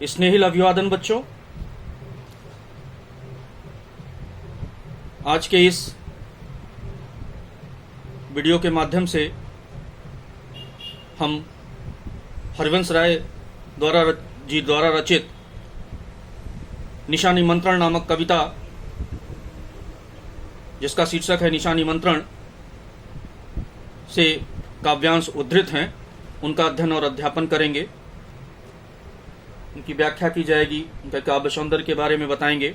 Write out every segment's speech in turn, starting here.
स्नेहिल अभिवादन बच्चों। आज के इस वीडियो के माध्यम से हम हरिवंश राय द्वारा रचित निशा निमंत्रण नामक कविता, जिसका शीर्षक है निशा निमंत्रण, से काव्यांश उद्धृत हैं, उनका अध्ययन और अध्यापन करेंगे। उनकी व्याख्या की जाएगी, उनका काव्य सौंदर्य के बारे में बताएंगे।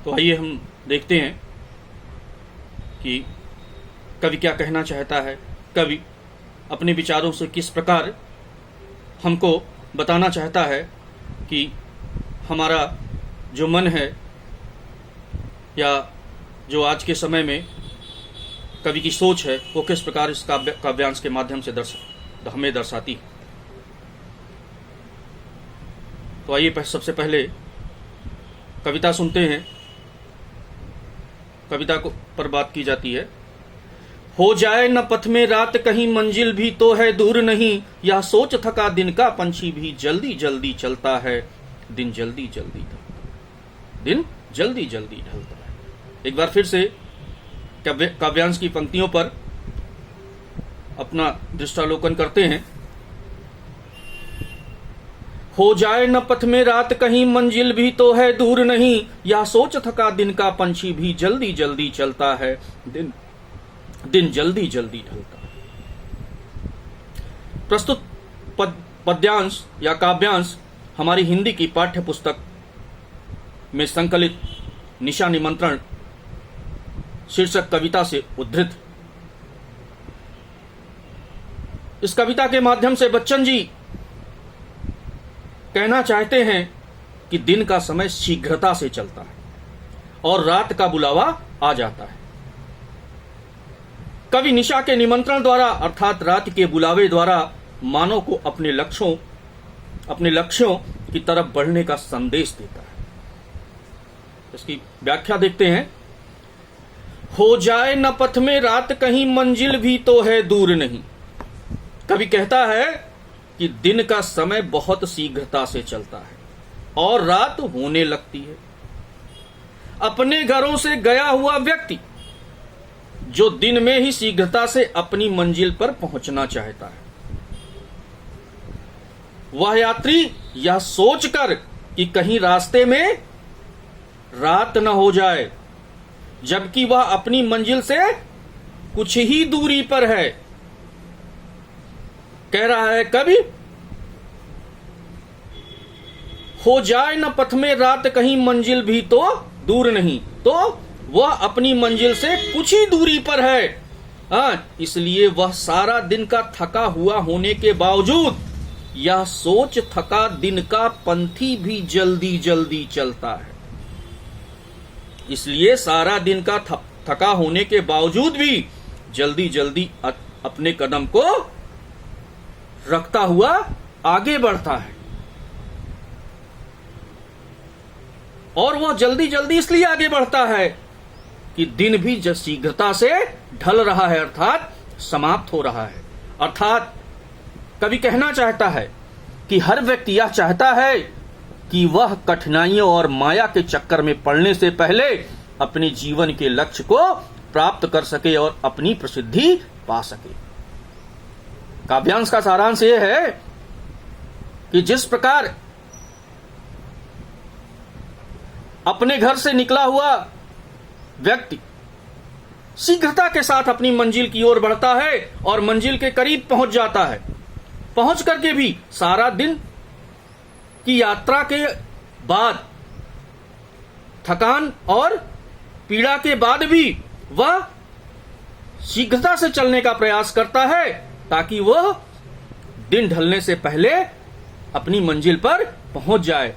तो आइए हम देखते हैं कि कवि क्या कहना चाहता है, कवि अपने विचारों से किस प्रकार हमको बताना चाहता है कि हमारा जो मन है या जो आज के समय में कवि की सोच है वो किस प्रकार इस काव्यांश के माध्यम से हमें दर्शाती है। तो आइए सबसे पहले कविता सुनते हैं। कविता को पर बात की जाती है। हो जाए न पथ में रात कहीं मंजिल भी तो है दूर नहीं, यह सोच थका दिन का पंछी भी जल्दी जल्दी चलता है, दिन जल्दी जल्दी ढलता है। एक बार फिर से काव्यांश की पंक्तियों पर अपना दृष्टालोकन करते हैं। हो जाए न पथ में रात कहीं मंजिल भी तो है दूर नहीं, यह सोच थका दिन का पंछी भी जल्दी जल्दी चलता है, दिन जल्दी जल्दी ढलता है। प्रस्तुत पद्यांश या काव्यांश हमारी हिंदी की पाठ्य पुस्तक में संकलित निशा निमंत्रण शीर्षक कविता से उद्धृत। इस कविता के माध्यम से बच्चन जी कहना चाहते हैं कि दिन का समय शीघ्रता से चलता है और रात का बुलावा आ जाता है। कवि निशा के निमंत्रण द्वारा अर्थात रात के बुलावे द्वारा मानव को अपने लक्ष्यों की तरफ बढ़ने का संदेश देता है। इसकी व्याख्या देखते हैं। हो जाए न पथ में रात कहीं मंजिल भी तो है दूर नहीं। कवि कहता है कि दिन का समय बहुत शीघ्रता से चलता है और रात होने लगती है। अपने घरों से गया हुआ व्यक्ति जो दिन में ही शीघ्रता से अपनी मंजिल पर पहुंचना चाहता है, वह यात्री यह सोचकर कि कहीं रास्ते में रात न हो जाए, जबकि वह अपनी मंजिल से कुछ ही दूरी पर है, कह रहा है कवि। हो जाए न पथ में रात कहीं मंजिल भी तो दूर नहीं, तो वह अपनी मंजिल से कुछ ही दूरी पर है। इसलिए वह सारा दिन का थका हुआ होने के बावजूद यह सोच थका दिन का पंथी भी जल्दी जल्दी चलता है। इसलिए सारा दिन का थका होने के बावजूद भी जल्दी जल्दी अपने कदम को रखता हुआ आगे बढ़ता है। और वह जल्दी जल्दी इसलिए आगे बढ़ता है कि दिन भी शीघ्रता से ढल रहा है, अर्थात समाप्त हो रहा है। अर्थात कवि कहना चाहता है कि हर व्यक्ति यह चाहता है कि वह कठिनाइयों और माया के चक्कर में पड़ने से पहले अपने जीवन के लक्ष्य को प्राप्त कर सके और अपनी प्रसिद्धि पा सके। काव्यांश का सारांश यह है कि जिस प्रकार अपने घर से निकला हुआ व्यक्ति शीघ्रता के साथ अपनी मंजिल की ओर बढ़ता है और मंजिल के करीब पहुंच जाता है, पहुंच करके भी सारा दिन की यात्रा के बाद, थकान और पीड़ा के बाद भी वह शीघ्रता से चलने का प्रयास करता है ताकि वह दिन ढलने से पहले अपनी मंजिल पर पहुंच जाए।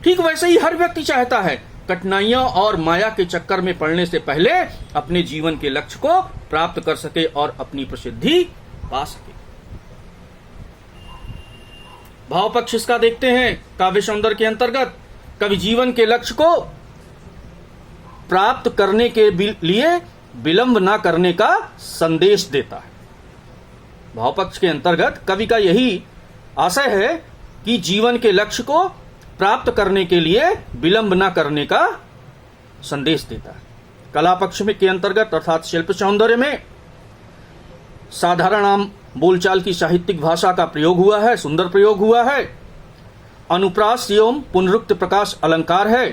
ठीक वैसे ही हर व्यक्ति चाहता है कठिनाइयों और माया के चक्कर में पड़ने से पहले अपने जीवन के लक्ष्य को प्राप्त कर सके और अपनी प्रसिद्धि पा सके। भाव पक्ष इसका देखते हैं। काव्य सौंदर्य के अंतर्गत कवि जीवन के लक्ष्य को प्राप्त करने के लिए विलंब न करने का संदेश देता है। भाव पक्ष के अंतर्गत कवि का यही आशय है कि जीवन के लक्ष्य को प्राप्त करने के लिए विलंब न करने का संदेश देता है। कला पक्ष में के अंतर्गत अर्थात शिल्प सौंदर्य में साधारण आम बोलचाल की साहित्यिक भाषा का प्रयोग हुआ है, सुंदर प्रयोग हुआ है। अनुप्रास एवं पुनरुक्त प्रकाश अलंकार है।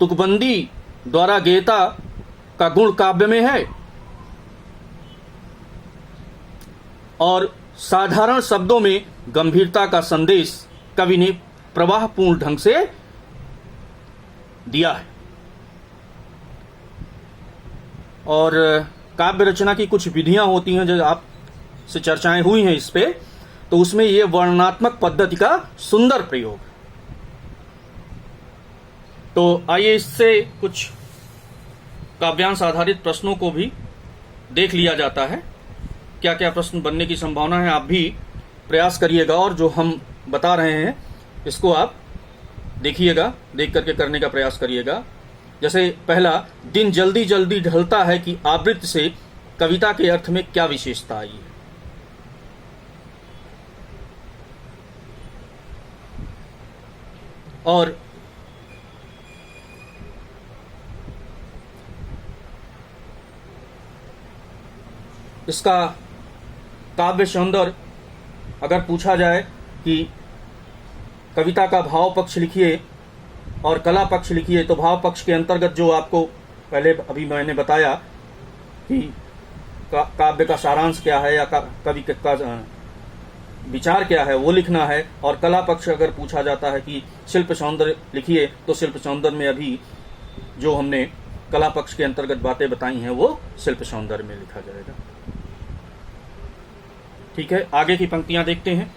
तुकबंदी द्वारा गेयता का गुण काव्य में है और साधारण शब्दों में गंभीरता का संदेश कवि ने प्रवाहपूर्ण ढंग से दिया है। और काव्य रचना की कुछ विधियां होती हैं जो आपसे चर्चाएं हुई हैं इस पे, तो उसमें यह वर्णनात्मक पद्धति का सुंदर प्रयोग। तो आइए इससे कुछ काव्यांश आधारित प्रश्नों को भी देख लिया जाता है। क्या क्या प्रश्न बनने की संभावना है, आप भी प्रयास करिएगा और जो हम बता रहे हैं इसको आप देखिएगा, देख करके करने का प्रयास करिएगा। जैसे पहला, दिन जल्दी जल्दी ढलता है कि आवृत्ति से कविता के अर्थ में क्या विशेषता आई है। और इसका काव्य सौंदर्य अगर पूछा जाए कि कविता का भाव पक्ष लिखिए और कला पक्ष लिखिए, तो भाव पक्ष के अंतर्गत जो आपको पहले अभी मैंने बताया कि काव्य का सारांश क्या है या कवि का विचार क्या है वो लिखना है। और कला पक्ष अगर पूछा जाता है कि शिल्प सौंदर्य लिखिए, तो शिल्प सौंदर्य में अभी जो हमने कला पक्ष के अंतर्गत बातें बताई हैं वो शिल्प सौंदर्य में लिखा जाएगा। ठीक है, आगे की पंक्तियां देखते हैं।